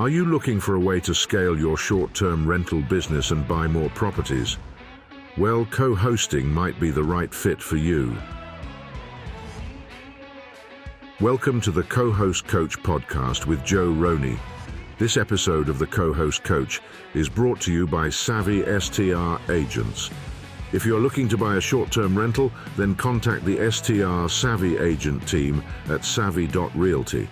Are you looking for a way to scale your short-term rental business and buy more properties? Well, co-hosting might be the right fit for you. Welcome to the Co-Host Coach podcast with Joe Roney. This episode of the Co-Host Coach is brought to you by Savvy STR Agents. If you're looking to buy a short-term rental, then contact the STR Savvy Agent team at savvy.realty.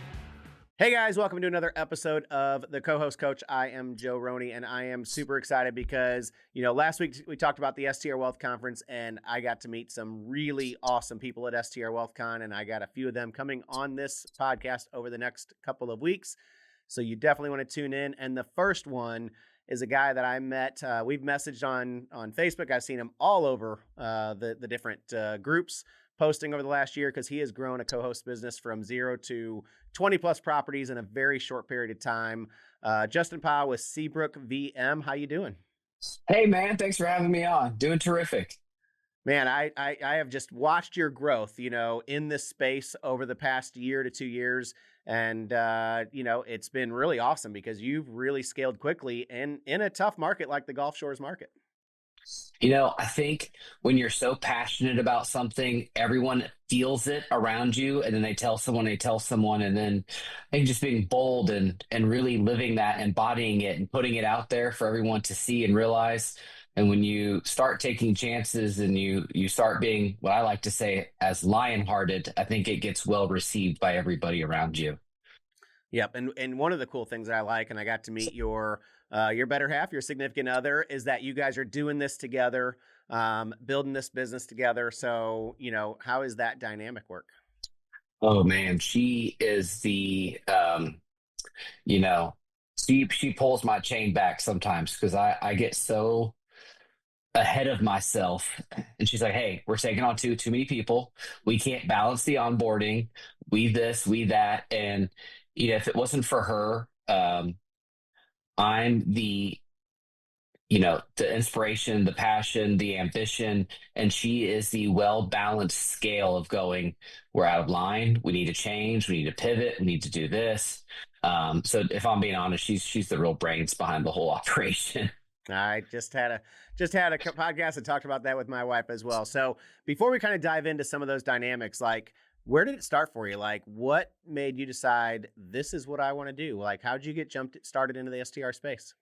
Hey guys, welcome to another episode of the Co-Host Coach. I am Joe Roney, and I am super excited because, last week we talked about the STR Wealth Conference, and I got to meet some really awesome people at STR WealthCon, and I got a few of them coming on this podcast over the next couple of weeks. So you definitely want to tune in. And the first one is a guy that I met. We've messaged on Facebook. I've seen him all over the different groups posting over the last year because he has grown a co-host business from 0 to 20 plus properties in a very short period of time. Justin Powell with Seabrook VM. How you doing? Hey man, thanks for having me on. Doing terrific. Man, I have just watched your growth, in this space over the past year to 2 years. And, it's been really awesome because you've really scaled quickly and in a tough market like the Gulf Shores market. I think when you're so passionate about something, everyone feels it around you, and then they tell someone, and then I think just being bold and really living that, embodying it and putting it out there for everyone to see and realize. And when you start taking chances and you start being what I like to say as lion-hearted, I think it gets well received by everybody around you. Yep. And one of the cool things that I like, and I got to meet your better half, your significant other, is that you guys are doing this together, building this business together. So, how is that dynamic work? Oh man, she is the, she pulls my chain back sometimes because I get so ahead of myself, and she's like, hey, we're taking on too many people. We can't balance the onboarding. We this, we that. And, if it wasn't for her, I'm the inspiration, the passion, the ambition, and she is the well-balanced scale of going, we're out of line. We need to change. We need to pivot. We need to do this. So if I'm being honest, she's the real brains behind the whole operation. I just had a podcast and talked about that with my wife as well. So before we kind of dive into some of those dynamics, like, where did it start for you? Like, what made you decide this is what I want to do? Like, how did you get started into the STR space?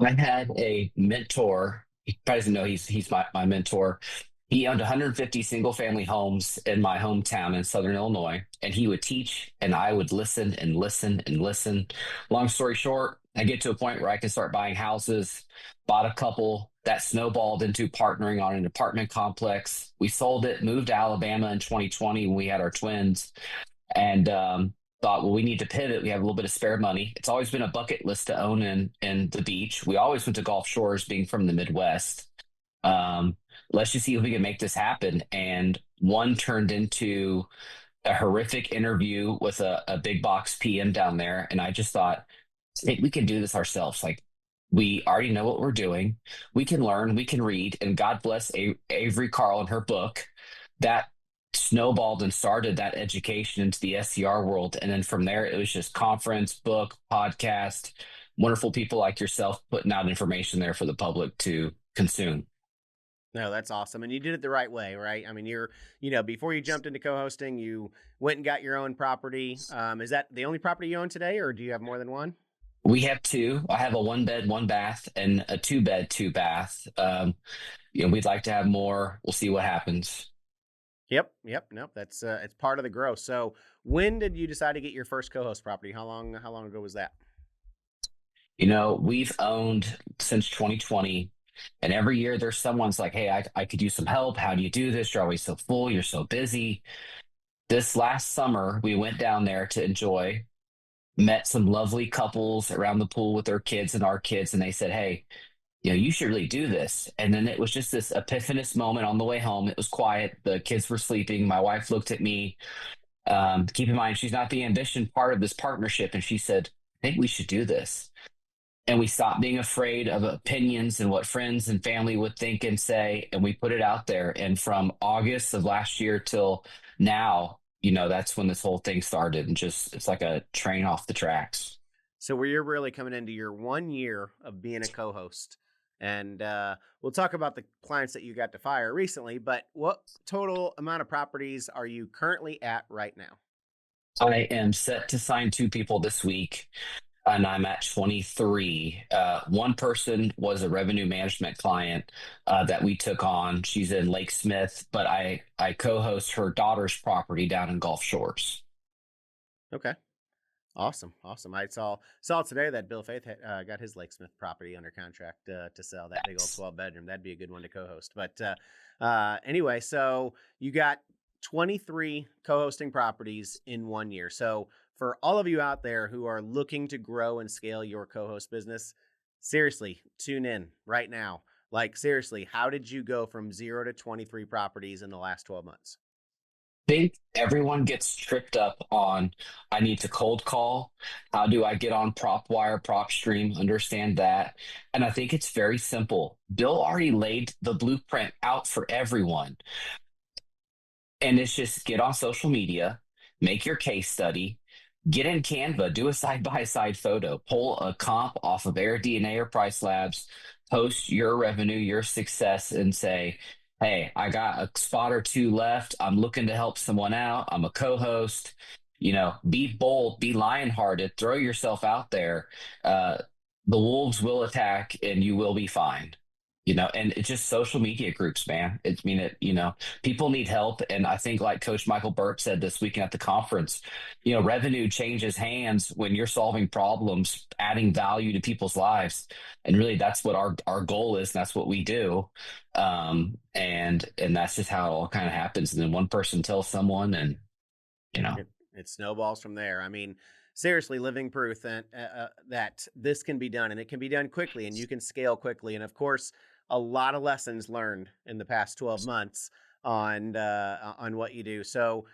I had a mentor. He probably doesn't know he's my mentor. He owned 150 single family homes in my hometown in Southern Illinois, and he would teach and I would listen and listen and listen. Long story short, I get to a point where I can start buying houses, bought a couple. That snowballed into partnering on an apartment complex. We sold it, moved to Alabama in 2020 when we had our twins, and thought, well, we need to pivot. We have a little bit of spare money. It's always been a bucket list to own in the beach. We always went to Gulf Shores, being from the Midwest. Let's just see if we can make this happen. And one turned into a horrific interview with a big box PM down there. And I just thought, hey, we can do this ourselves. Like, we already know what we're doing. We can learn, we can read, and God bless Avery Carl and her book that snowballed and started that education into the SCR world. And then from there, it was just conference, book, podcast, wonderful people like yourself putting out information there for the public to consume. No, that's awesome. And you did it the right way, right? I mean, before you jumped into co-hosting, you went and got your own property. Is that the only property you own today, or do you have more than one? We have two. I have a 1-bed, 1-bath, and a 2-bed, 2-bath. We'd like to have more. We'll see what happens. Yep. Nope. That's it's part of the growth. So when did you decide to get your first co-host property? How long ago was that? We've owned since 2020, and every year there's someone's like, hey, I could use some help. How do you do this? You're always so full. You're so busy. This last summer, we went down there to enjoy. Met some lovely couples around the pool with their kids and our kids, and they said, hey, you should really do this. And then it was just this epiphanous moment on the way home. It was quiet. The kids were sleeping. My wife looked at me. Keep in mind, she's not the ambition part of this partnership. And she said, I think we should do this. And we stopped being afraid of opinions and what friends and family would think and say. And we put it out there. And from August of last year till now, that's when this whole thing started, and just it's like a train off the tracks. So where you're really coming into your 1 year of being a co-host, and we'll talk about the clients that you got to fire recently, but what total amount of properties are you currently at right now? I am set to sign 2 people this week, and I'm at 23. One person was a revenue management client that we took on. She's in Lake Smith, but I co-host her daughter's property down in Gulf Shores. Okay. Awesome. I saw today that Bill Faith got his Lake Smith property under contract to sell, that big old Yes. 12 bedroom. That'd be a good one to co-host. But anyway, so you got 23 co-hosting properties in 1 year. So for all of you out there who are looking to grow and scale your co-host business, seriously, tune in right now. Like seriously, how did you go from 0 to 23 properties in the last 12 months? Think everyone gets tripped up on I need to cold call. How do I get on PropWire, PropStream? Understand that. And I think it's very simple. Bill already laid the blueprint out for everyone. And it's just get on social media, make your case study, get in Canva, do a side by side photo, pull a comp off of AirDNA or Price Labs, post your revenue, your success, and say, hey, I got a spot or two left. I'm looking to help someone out. I'm a co host. Be bold, be lion hearted, throw yourself out there. Uh, the wolves will attack and you will be fine. And it's just social media groups, man. People need help. And I think, like Coach Michael Burt said this weekend at the conference, revenue changes hands when you're solving problems, adding value to people's lives. And really, that's what our goal is. And that's what we do. And that's just how it all kind of happens. And then one person tells someone, and, It snowballs from there. I mean, seriously, living proof that this can be done, and it can be done quickly, and you can scale quickly. And of course, a lot of lessons learned in the past 12 months on what you do. So,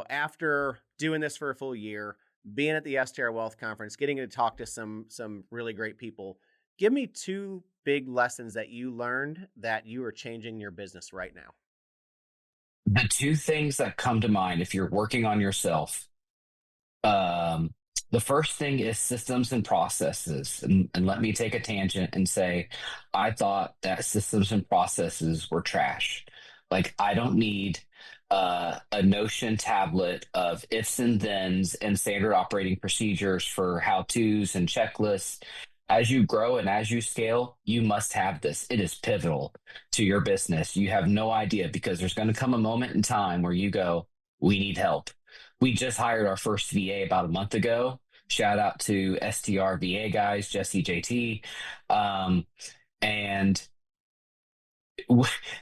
after doing this for a full year, being at the STR Wealth Conference, getting to talk to some really great people, give me two big lessons that you learned that you are changing your business right now. the two things that come to mind if you're working on yourself. Um, the first thing is systems and processes. And let me take a tangent and say, I thought that systems and processes were trash. Like, I don't need a Notion tablet of ifs and thens and standard operating procedures for how to's and checklists. As you grow and as you scale, you must have this. It is pivotal to your business. You have no idea because there's going to come a moment in time where you go, we need help. We just hired our first VA about a month ago. Shout out to STR VA guys, Jesse JT. And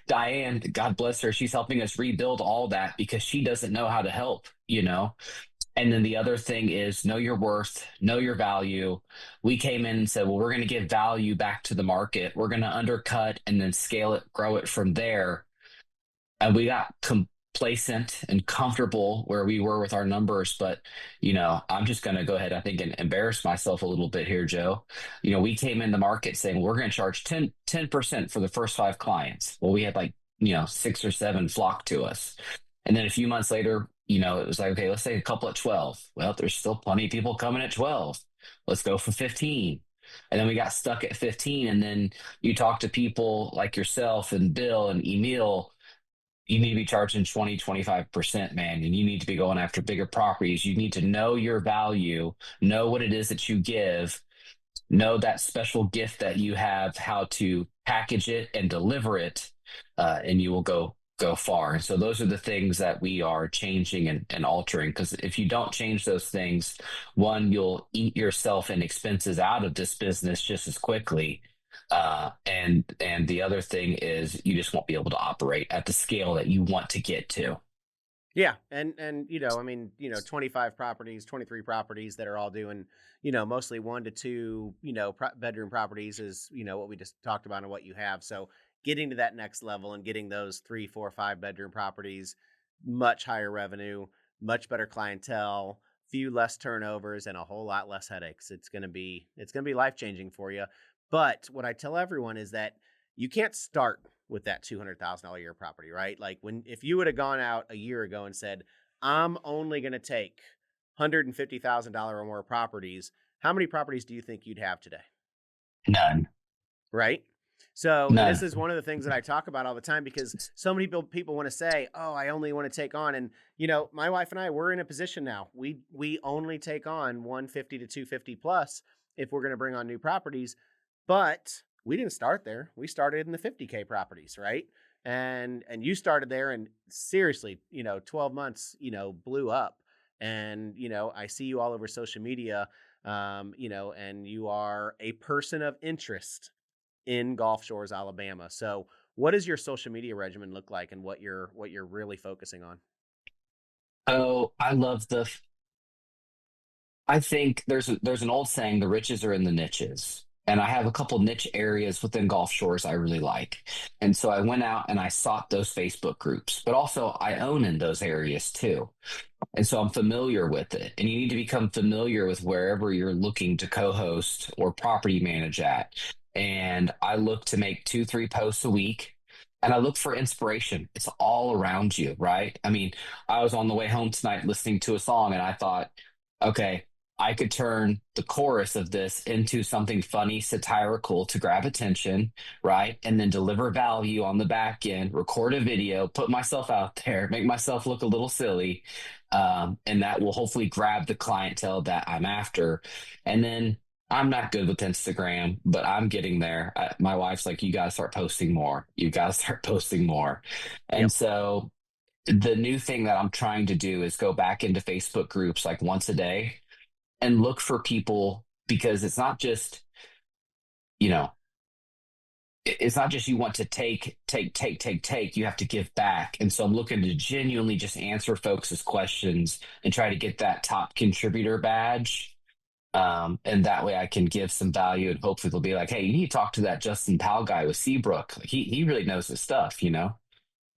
Diane, God bless her, she's helping us rebuild all that because she doesn't know how to help. And then the other thing is know your worth, know your value. We came in and said, well, we're going to give value back to the market. We're going to undercut and then scale it, grow it from there. And we got complacent and comfortable where we were with our numbers. But, I'm just going to go ahead, I think, and embarrass myself a little bit here, Joe. We came in the market saying we're going to charge 10% for the first 5 clients. Well, we had 6 or 7 flock to us. And then a few months later, it was like, okay, let's take a couple at 12. Well, there's still plenty of people coming at 12. Let's go for 15. And then we got stuck at 15. And then you talk to people like yourself and Bill and Emil, you need to be charging 20, 25%, man. And you need to be going after bigger properties. You need to know your value, know what it is that you give, know that special gift that you have, how to package it and deliver it, and you will go far. And so those are the things that we are changing and altering. Because if you don't change those things, one, you'll eat yourself in expenses out of this business just as quickly. And the other thing is you just won't be able to operate at the scale that you want to get to. Yeah, and 25 properties, 23 properties that are all doing, mostly 1 to 2, bedroom properties is, what we just talked about and what you have. So getting to that next level and getting those 3, 4, 5 bedroom properties, much higher revenue, much better clientele, few less turnovers, and a whole lot less headaches. It's gonna be life changing for you. But what I tell everyone is that you can't start with that $200,000 a year property, right? Like if you would have gone out a year ago and said, I'm only going to take $150,000 or more properties, how many properties do you think you'd have today? None. Right? So this None. is one of the things that I talk about all the time, because so many people want to say, "Oh, I only want to take on," and my wife and I, we're in a position now. We only take on 150 to 250 plus if we're going to bring on new properties, but we didn't start there. We started in the 50K properties, right? And you started there, and seriously, 12 months, blew up. And I see you all over social media, and you are a person of interest in Gulf Shores, Alabama. So what does your social media regimen look like, and what you're really focusing on? Oh, I think there's an old saying, the riches are in the niches. And I have a couple niche areas within Gulf Shores I really like. And so I went out and I sought those Facebook groups, but also I own in those areas too. And so I'm familiar with it. And you need to become familiar with wherever you're looking to co-host or property manage at. And I look to make 2, 3 posts a week. And I look for inspiration. It's all around you, right? I mean, I was on the way home tonight listening to a song and I thought, okay, I could turn the chorus of this into something funny, satirical to grab attention, right? And then deliver value on the back end, record a video, put myself out there, make myself look a little silly. And that will hopefully grab the clientele that I'm after. And then I'm not good with Instagram, but I'm getting there. My wife's like, you got to start posting more. You got to start posting more. And Yep. so the new thing that I'm trying to do is go back into Facebook groups like once a day and look for people, because you know, it's not just you want to take, you have to give back. And so I'm looking to genuinely just answer folks' questions and try to get that top contributor badge. And that way I can give some value, and hopefully they'll be like, hey, you need to talk to that Justin Powell guy with Seabrook. Like, he really knows his stuff.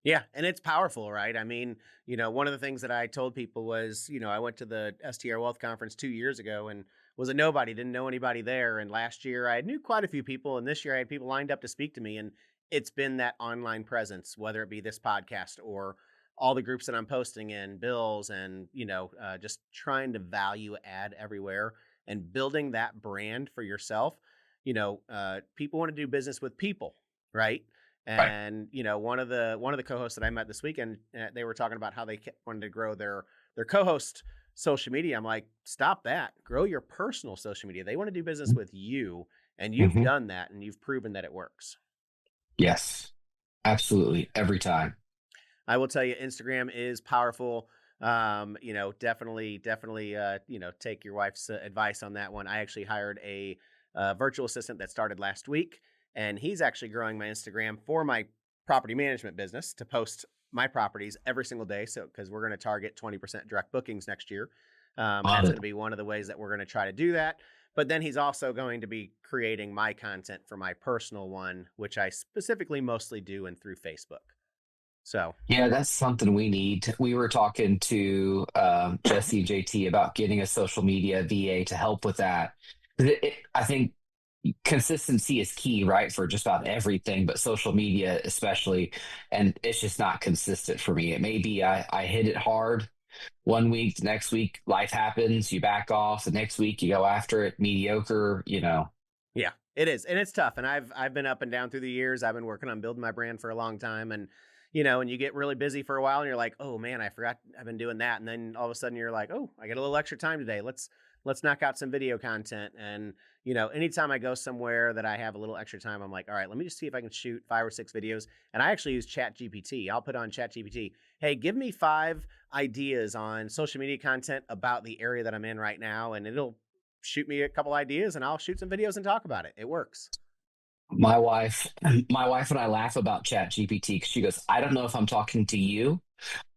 Yeah, and it's powerful, right? I mean, one of the things that I told people was, I went to the STR Wealth Conference 2 years ago and was a nobody, didn't know anybody there. And last year I knew quite a few people, and this year I had people lined up to speak to me. And it's been that online presence, whether it be this podcast or all the groups that I'm posting in, bills, and just trying to value add everywhere and building that brand for yourself. People want to do business with people, right? Right. And one of the co-hosts that I met this weekend, they were talking about how they wanted to grow their co-host social media. I'm like, stop that. Grow your personal social media. They want to do business with you, and you've Hmm. done that, and you've proven that it works. Yes, absolutely. Every time. I will tell you, Instagram is powerful. Definitely, take your wife's advice on that one. I actually hired a virtual assistant that started last week, and he's actually growing my Instagram for my property management business to post my properties every single day. So, because we're going to target 20% direct bookings next year. Love That's it. going to be one of the ways that we're going to try to do that. But then he's also going to be creating my content for my personal one, which I specifically mostly do and through Facebook. So, Yeah, that's something we need. We were talking to Jesse JT about getting a social media VA to help with that. I think consistency is key, right, for just about everything, but social media especially. And it's just not consistent for me. It may be I hit it hard one week, the next week life happens, you back off, the next week you go after it, mediocre. yeah, it is. And it's tough. And I've been up and down through the years. I've been working on building my brand for a long time. And and you get really busy for a while and you're like, "Oh man, I forgot I've been doing that." And then all of a sudden you're like, "Oh, I got a little extra time today. Let's knock out some video content." And anytime I go somewhere that I have a little extra time, I'm like, "All right, let me just see if I can shoot 5 or 6 videos." And I actually use Chat GPT. I'll put on Chat GPT, "Hey, give me 5 ideas on social media content about the area that I'm in right now," and it'll shoot me a couple ideas and I'll shoot some videos and talk about it. It works. My wife, my wife and I laugh about Chat GPT because she goes, I don't know if I'm talking to you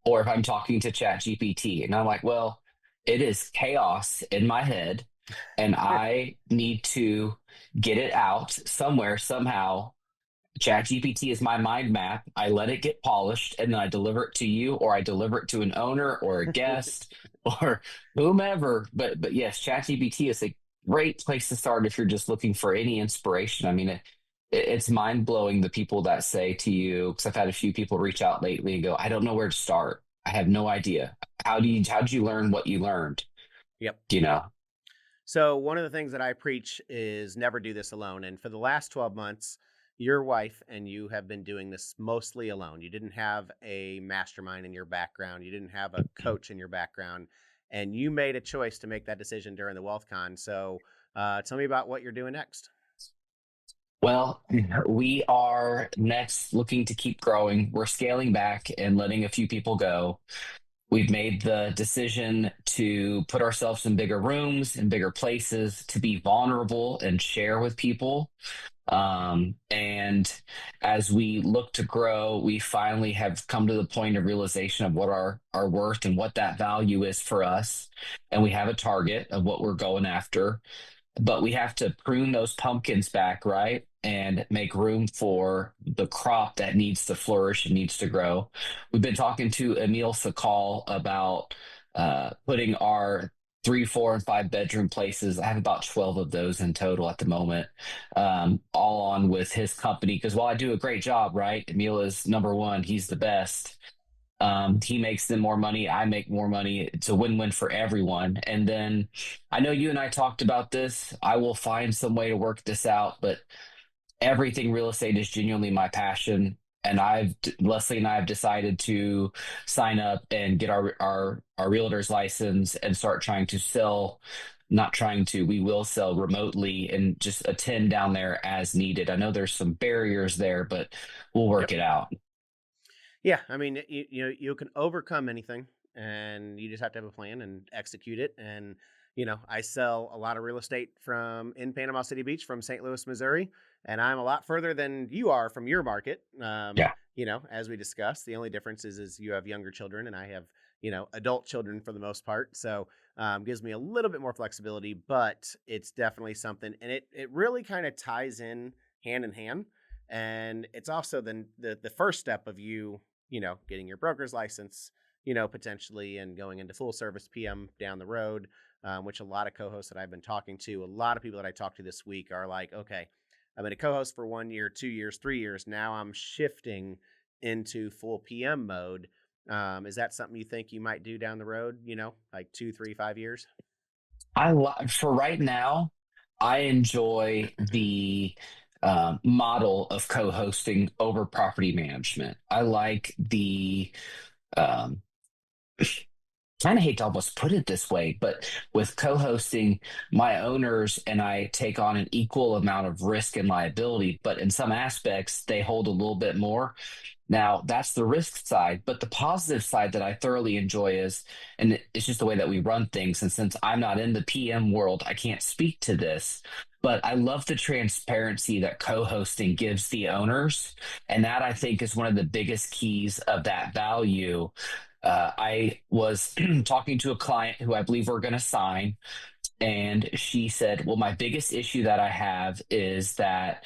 or if I'm talking to Chat GPT. And I'm like, well, it is chaos in my head, and I need to get it out somewhere, somehow. Chat GPT is my mind map. I let it get polished and then I deliver it to you, or I deliver it to an owner or a guest or whomever. But yes, Chat GPT is a great place to start if you're just looking for any inspiration. I mean, it's mind blowing, the people that say to you, because I've had a few people reach out lately and go, I don't know where to start. I have no idea. How did you learn what you learned? Yep. you know. So one of the things that I preach is never do this alone. And for the last 12 months, your wife and you have been doing this mostly alone. You didn't have a mastermind in your background. You didn't have a coach in your background, and you made a choice to make that decision during the WealthCon. So tell me about what you're doing next. Well, we are next looking to keep growing. We're scaling back and letting a few people go. We've made the decision to put ourselves in bigger rooms, in bigger places, to be vulnerable and share with people. And as we look to grow, we finally have come to the point of realization of what our worth and what that value is for us. And we have a target of what we're going after, but we have to prune those pumpkins back, right? And make room for the crop that needs to flourish and needs to grow. We've been talking to Emil Sakal about putting our 3, 4, and 5 bedroom places. I have about 12 of those in total at the moment, all on with his company. Because while I do a great job, right? Emil is number one. He's the best. He makes them more money. I make more money. It's a win-win for everyone. And then I know you and I talked about this. I will find some way to work this out, but everything real estate is genuinely my passion. And Leslie and I have decided to sign up and get our realtor's license and start trying to sell. Not trying to, we will sell remotely and just attend down there as needed. I know there's some barriers there, but we'll work it out. Yeah, I mean, you can overcome anything, and you just have to have a plan and execute it. And I sell a lot of real estate from in Panama City Beach, from St. Louis, Missouri, and I'm a lot further than you are from your market. Yeah. As we discussed, the only difference is you have younger children, and I have adult children for the most part. So gives me a little bit more flexibility, but it's definitely something, and it really kind of ties in hand. And it's also then the first step of you getting your broker's license, potentially, and going into full service PM down the road, which a lot of co-hosts that I've been talking to, a lot of people that I talked to this week are like, okay, I've been a co-host for 1 year, 2 years, 3 years. Now I'm shifting into full PM mode. Is that something you think you might do down the road, like 2, 3, 5 years? For right now, I enjoy the model of co-hosting over property management. I like the kind of hate to almost put it this way, but with co-hosting, my owners and I take on an equal amount of risk and liability, but in some aspects, they hold a little bit more. Now, that's the risk side, but the positive side that I thoroughly enjoy is, and it's just the way that we run things. And since I'm not in the PM world, I can't speak to this, but I love the transparency that co-hosting gives the owners. And that, I think, is one of the biggest keys of that value. I was talking to a client who I believe we're going to sign, and she said, well, my biggest issue that I have is that,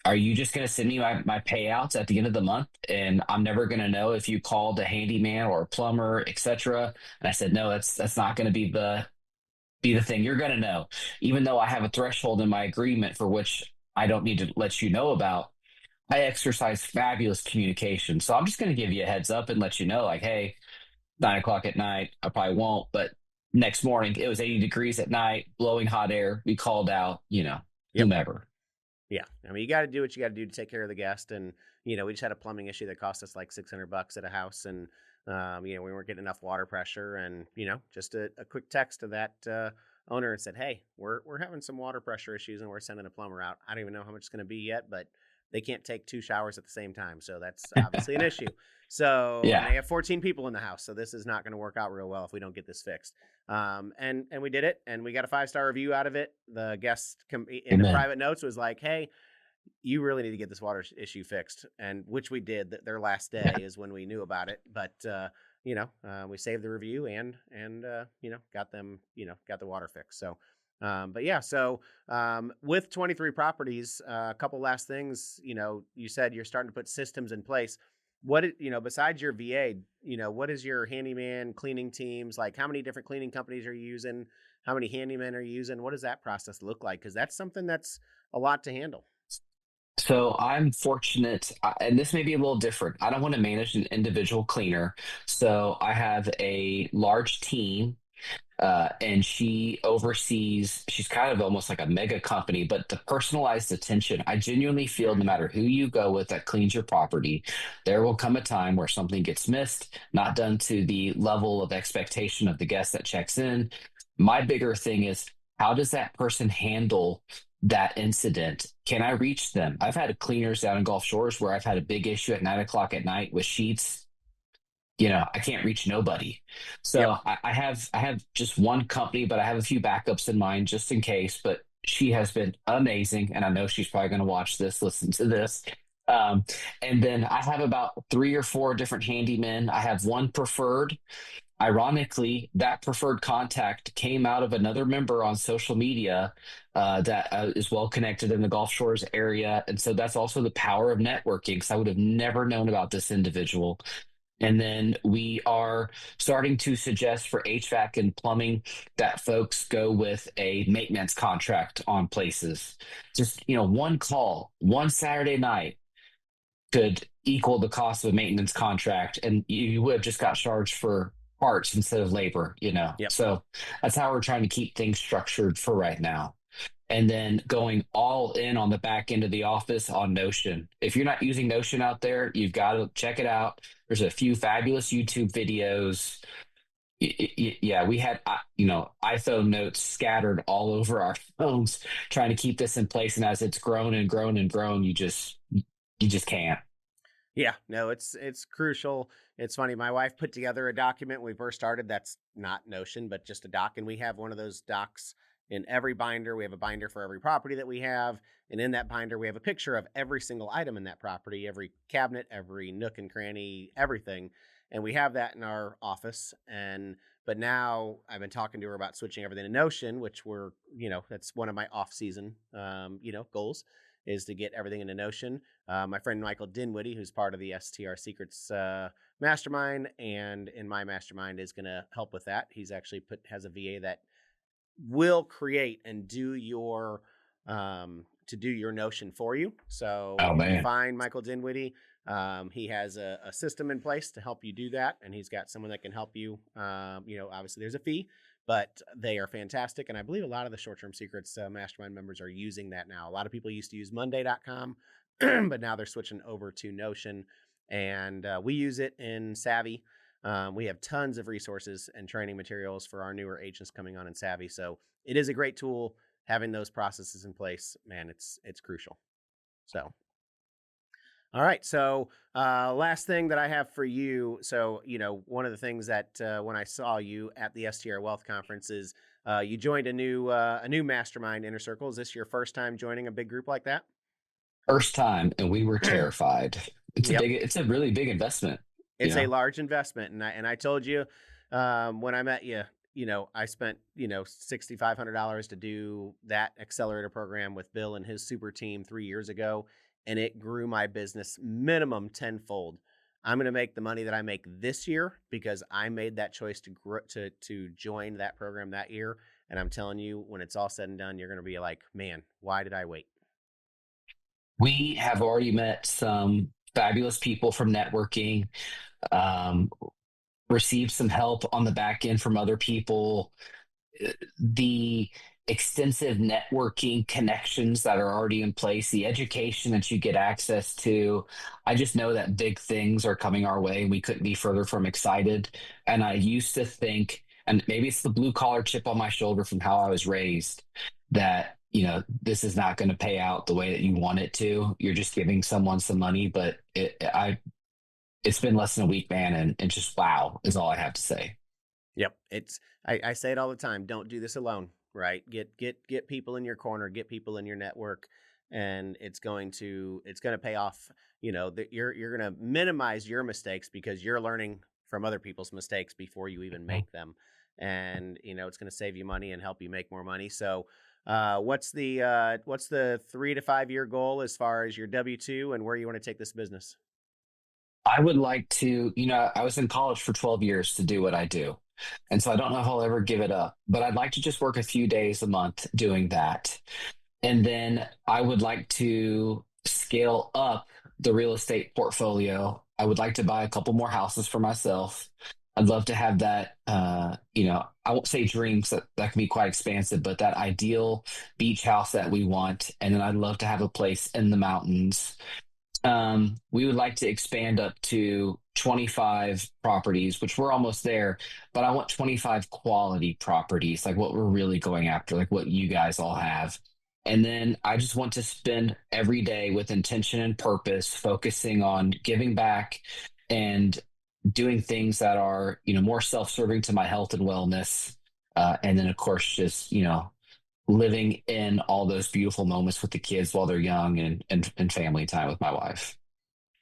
are you just going to send me my payouts at the end of the month, and I'm never going to know if you called a handyman or a plumber, etc.? And I said, no, that's not going to be the thing. You're going to know, even though I have a threshold in my agreement for which I don't need to let you know about. I exercise fabulous communication. So I'm just going to give you a heads up and let you know, like, hey, 9 o'clock at night, I probably won't, but next morning it was 80 degrees at night, blowing hot air. We called out, whomever. Yeah. I mean, you got to do what you got to do to take care of the guest. And, we just had a plumbing issue that cost us like $600 at a house. And, we weren't getting enough water pressure. And, just a quick text to that owner and said, hey, we're having some water pressure issues and we're sending a plumber out. I don't even know how much it's going to be yet, but they can't take 2 showers at the same time. So that's obviously an issue. So Yeah. And they have 14 people in the house. So this is not going to work out real well if we don't get this fixed. And we did it, and we got a 5-star review out of it. The guest in the private notes was like, hey, you really need to get this water issue fixed. And which we did. Their last day is when we knew about it. But, we saved the review and got them, got the water fixed. So, with 23 properties, a couple last things, you said you're starting to put systems in place. What, besides your VA, what is your handyman cleaning teams? Like, how many different cleaning companies are you using? How many handymen are you using? What does that process look like? Because that's something that's a lot to handle. So I'm fortunate, and this may be a little different. I don't want to manage an individual cleaner. So I have a large team And she oversees, she's kind of almost like a mega company, but the personalized attention, I genuinely feel no matter who you go with that cleans your property, there will come a time where something gets missed, not done to the level of expectation of the guest that checks in. My bigger thing is, how does that person handle that incident? Can I reach them? I've had cleaners down in Gulf Shores where I've had a big issue at 9 o'clock at night with sheets. I can't reach nobody. Yep. So I have just one company, but I have a few backups in mind just in case. But she has been amazing, and I know she's probably going to watch this, listen to this. Um, and then I have about 3 or 4 different handymen. I have one preferred. Ironically, that preferred contact came out of another member on social media that is well connected in the Gulf Shores area. And so that's also the power of networking, because I would have never known about this individual. And then we are starting to suggest for HVAC and plumbing that folks go with a maintenance contract on places. Just, one call, one Saturday night could equal the cost of a maintenance contract, and you would have just got charged for parts instead of labor. Yep. So that's how we're trying to keep things structured for right now. And then going all in on the back end of the office on Notion. If you're not using Notion out there, you've got to check it out. There's a few fabulous YouTube videos. Yeah, we had iPhone notes scattered all over our phones trying to keep this in place. And as it's grown and grown and grown, you just can't. Yeah, no, it's crucial. It's funny. My wife put together a document when we first started. That's not Notion, but just a doc. And we have one of those docs in every binder. We have a binder for every property that we have. And in that binder, we have a picture of every single item in that property, every cabinet, every nook and cranny, everything. And we have that in our office. But now I've been talking to her about switching everything to Notion, which that's one of my off season, goals, is to get everything into Notion. My friend Michael Dinwiddie, who's part of the STR Secrets mastermind and in my mastermind, is going to help with that. He's actually has a VA that will create and do your Notion for you. So Oh, if you man. find Michael Dinwiddie, he has a system in place to help you do that, and he's got someone that can help you. Obviously there's a fee, but they are fantastic. And I believe a lot of the short-term secrets mastermind members are using that now. A lot of people used to use monday.com, but now they're switching over to Notion, and we use it in Savvy. We have tons of resources and training materials for our newer agents coming on in Savvy. So it is a great tool. Having those processes in place, man, it's crucial. So, all right. So, last thing that I have for you. So, one of the things that when I saw you at the STR Wealth Conference is you joined a new mastermind inner circle. Is this your first time joining a big group like that? First time, and we were terrified. Yep. It's a really big investment. It's a large investment, and I told you when I met you, I spent $6,500 to do that accelerator program with Bill and his super team 3 years ago, and it grew my business minimum tenfold. I'm going to make the money that I make this year because I made that choice to join that program that year, and I'm telling you, when it's all said and done, you're going to be like, man, why did I wait? We have already met some fabulous people from networking, received some help on the back end from other people. The extensive networking connections that are already in place, the education that you get access to. I just know that big things are coming our way, and we couldn't be further from excited. And I used to think, and maybe it's the blue collar chip on my shoulder from how I was raised, that this is not going to pay out the way that you want it to. You're just giving someone some money, but it's been less than a week, man, and just wow is all I have to say. Yep. I say it all the time. Don't do this alone, right? Get people in your corner, get people in your network, and it's going to pay off. You're going to minimize your mistakes because you're learning from other people's mistakes before you even make them. And, it's going to save you money and help you make more money. So, what's the 3 to 5 year goal as far as your W-2 and where you want to take this business? I would like to, I was in college for 12 years to do what I do. And so I don't know if I'll ever give it up, but I'd like to just work a few days a month doing that. And then I would like to scale up the real estate portfolio. I would like to buy a couple more houses for myself. I'd love to have that, I won't say dreams, that can be quite expansive, but that ideal beach house that we want. And then I'd love to have a place in the mountains. We would like to expand up to 25 properties, which we're almost there, but I want 25 quality properties, like what we're really going after, like what you guys all have. And then I just want to spend every day with intention and purpose, focusing on giving back and doing things that are, more self-serving to my health and wellness. And then of course, just, living in all those beautiful moments with the kids while they're young and family time with my wife.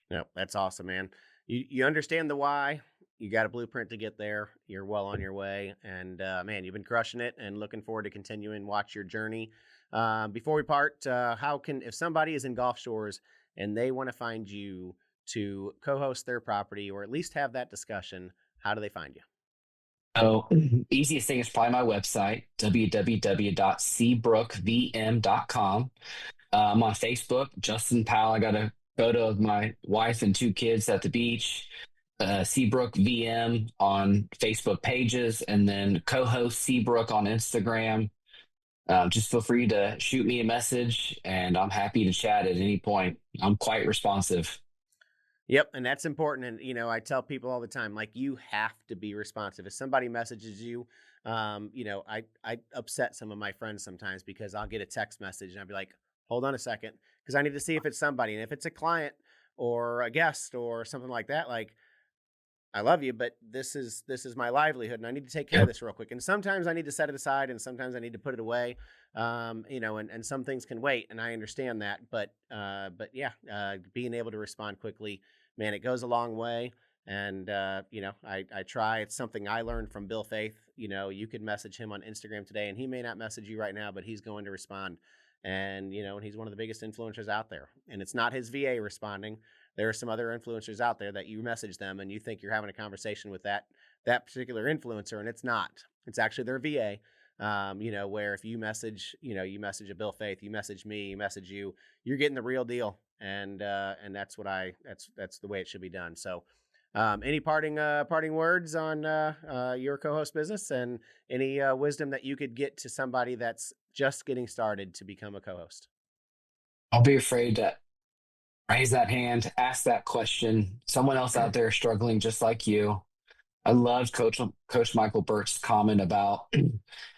No, that's awesome, man. You understand the why. You got a blueprint to get there. You're well on your way, and man, you've been crushing it. And looking forward to continuing watch your journey. Before we part, if somebody is in Gulf Shores and they want to find you to co-host their property or at least have that discussion, how do they find you? So easiest thing is probably my website, www.seabrookvm.com. I'm on Facebook, Justin Powell. I got a photo of my wife and two kids at the beach. Seabrook VM on Facebook pages, and then co-host Seabrook on Instagram. Just feel free to shoot me a message, and I'm happy to chat at any point. I'm quite responsive. Yep, and that's important. And I tell people all the time, like you have to be responsive. If somebody messages you, I upset some of my friends sometimes because I'll get a text message and I'll be like, hold on a second, because I need to see if it's somebody, and if it's a client or a guest or something like that, like I love you, but this is my livelihood, and I need to take care of Yep. this real quick. And sometimes I need to set it aside, and sometimes I need to put it away. And some things can wait, and I understand that. But yeah, being able to respond quickly, man, it goes a long way. And I try. It's something I learned from Bill Faith. You could message him on Instagram today, and he may not message you right now, but he's going to respond. And he's one of the biggest influencers out there. And it's not his VA responding. There are some other influencers out there that you message them and you think you're having a conversation with that particular influencer, and it's not. It's actually their VA. Where if you message, you message a Bill Faith, you message me, you message you, you're getting the real deal. And that's that's the way it should be done. So any parting words on your co-host business, and any wisdom that you could get to somebody that's just getting started to become a co-host? I'll be afraid to raise that hand, ask that question. Someone else out there struggling just like you. I loved Coach Michael Burt's comment about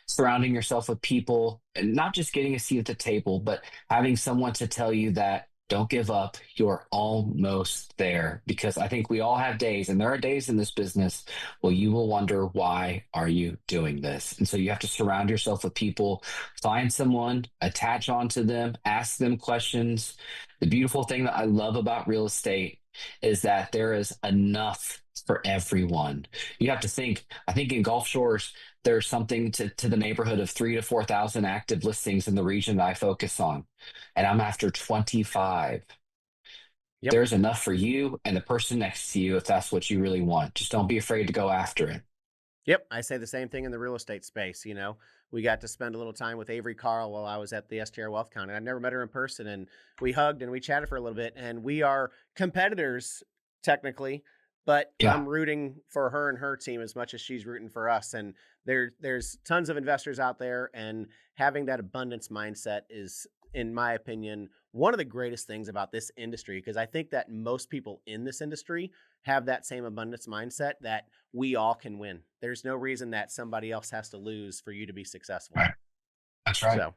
surrounding yourself with people and not just getting a seat at the table, but having someone to tell you that don't give up. You're almost there, because I think we all have days, and there are days in this business where you will wonder, why are you doing this? And so you have to surround yourself with people, find someone, attach onto them, ask them questions. The beautiful thing that I love about real estate is that there is enough for everyone. You have to think, I think in Gulf Shores, there's something to the neighborhood of 3 to 4 thousand active listings in the region that I focus on. And I'm after 25. Yep. There's enough for you and the person next to you if that's what you really want. Just don't be afraid to go after it. Yep, I say the same thing in the real estate space. We got to spend a little time with Avery Carl while I was at the STR Wealth Con. And I never met her in person, and we hugged and we chatted for a little bit. And we are competitors technically, but Yeah. I'm rooting for her and her team as much as she's rooting for us. And there's tons of investors out there, and having that abundance mindset is, in my opinion, one of the greatest things about this industry, because I think that most people in this industry have that same abundance mindset, that we all can win. There's no reason that somebody else has to lose for you to be successful. Right. That's right. So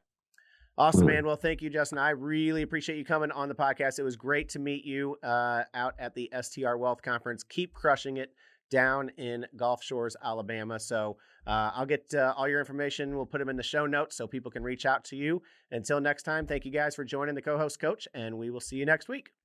awesome, Absolutely. man. Well, thank you, Justin. I really appreciate you coming on the podcast. It was great to meet you out at the STR Wealth Conference. Keep crushing it down in Gulf Shores, Alabama. So I'll get all your information. We'll put them in the show notes so people can reach out to you. Until next time, thank you guys for joining the Co-Host Coach, and we will see you next week.